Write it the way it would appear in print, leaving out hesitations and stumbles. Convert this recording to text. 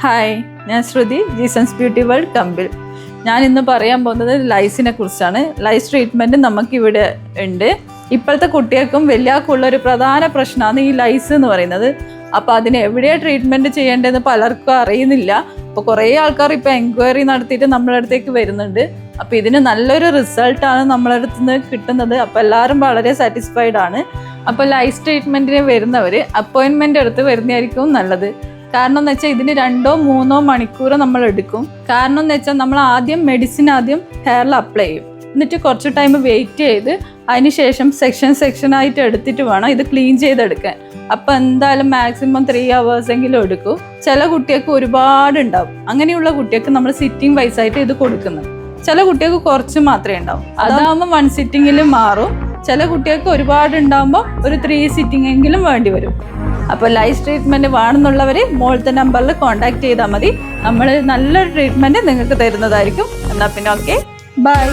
Hi, ഞാൻ ശ്രുതി, ജീസൺസ് beauty world കമ്പിൽ. ഞാൻ ഇന്ന് പറയാൻ പോകുന്നത് ലൈസിനെ കുറിച്ചാണ്. ലൈസ് ട്രീറ്റ്മെൻറ്റ് നമുക്കിവിടെ ഉണ്ട്. ഇപ്പോഴത്തെ കുട്ടികൾക്കും വലിയാൾക്കുള്ള ഒരു പ്രധാന പ്രശ്നമാണ് ഈ ലൈസ് എന്ന് പറയുന്നത്. അപ്പോൾ അതിന് എവിടെയാണ് ട്രീറ്റ്മെൻറ്റ് ചെയ്യേണ്ടതെന്ന് പലർക്കും അറിയുന്നില്ല. അപ്പോൾ കുറേ ആൾക്കാർ ഇപ്പോൾ എൻക്വയറി നടത്തിയിട്ട് നമ്മളെ അടുത്തേക്ക് വരുന്നുണ്ട്. അപ്പോൾ ഇതിന് നല്ലൊരു റിസൾട്ടാണ് നമ്മളെ അടുത്ത് നിന്ന് കിട്ടുന്നത്. അപ്പോൾ എല്ലാവരും വളരെ സാറ്റിസ്ഫൈഡ് ആണ്. അപ്പോൾ ലൈസ് ട്രീറ്റ്മെൻറ്റിന് വരുന്നവർ അപ്പോയിൻമെൻ്റ് എടുത്ത് വരുന്നതായിരിക്കും നല്ലത്. കാരണം എന്ന് വെച്ചാൽ ഇതിന് 2-3 മണിക്കൂർ നമ്മൾ എടുക്കും. കാരണം എന്ന് വെച്ചാൽ നമ്മൾ ആദ്യം മെഡിസിൻ ഹെയറിൽ അപ്ലൈ ചെയ്യും. എന്നിട്ട് കുറച്ച് ടൈം വെയിറ്റ് ചെയ്ത് അതിന് ശേഷം സെക്ഷനായിട്ട് എടുത്തിട്ട് വേണം ഇത് ക്ലീൻ ചെയ്തെടുക്കാൻ. അപ്പോൾ എന്തായാലും മാക്സിമം 3 hours എങ്കിലും എടുക്കും. ചില കുട്ടികൾക്ക് ഒരുപാട് ഉണ്ടാവും. അങ്ങനെയുള്ള കുട്ടികൾക്ക് നമ്മൾ സിറ്റിംഗ് വൈസ് ആയിട്ട് ഇത് കൊടുക്കുന്നത്. ചില കുട്ടികൾക്ക് കുറച്ച് മാത്രമേ ഉണ്ടാവും. അതാകുമ്പോൾ 1 സിറ്റിങ്ങിൽ മാറും. ചില കുട്ടികൾക്ക് ഒരുപാട് ഉണ്ടാകുമ്പോൾ ഒരു 3 സിറ്റിംഗ് എങ്കിലും വേണ്ടി വരും. അപ്പോൾ ലൈസ് ട്രീറ്റ്മെൻറ്റ് വേണമെന്നുള്ളവർ മുകളിലത്തെ നമ്പറിൽ കോൺടാക്ട് ചെയ്താൽ മതി. നമ്മൾ നല്ലൊരു ട്രീറ്റ്മെൻറ്റ് നിങ്ങൾക്ക് തരുന്നതായിരിക്കും. എന്നാൽ പിന്നെ ഓക്കെ, ബൈ.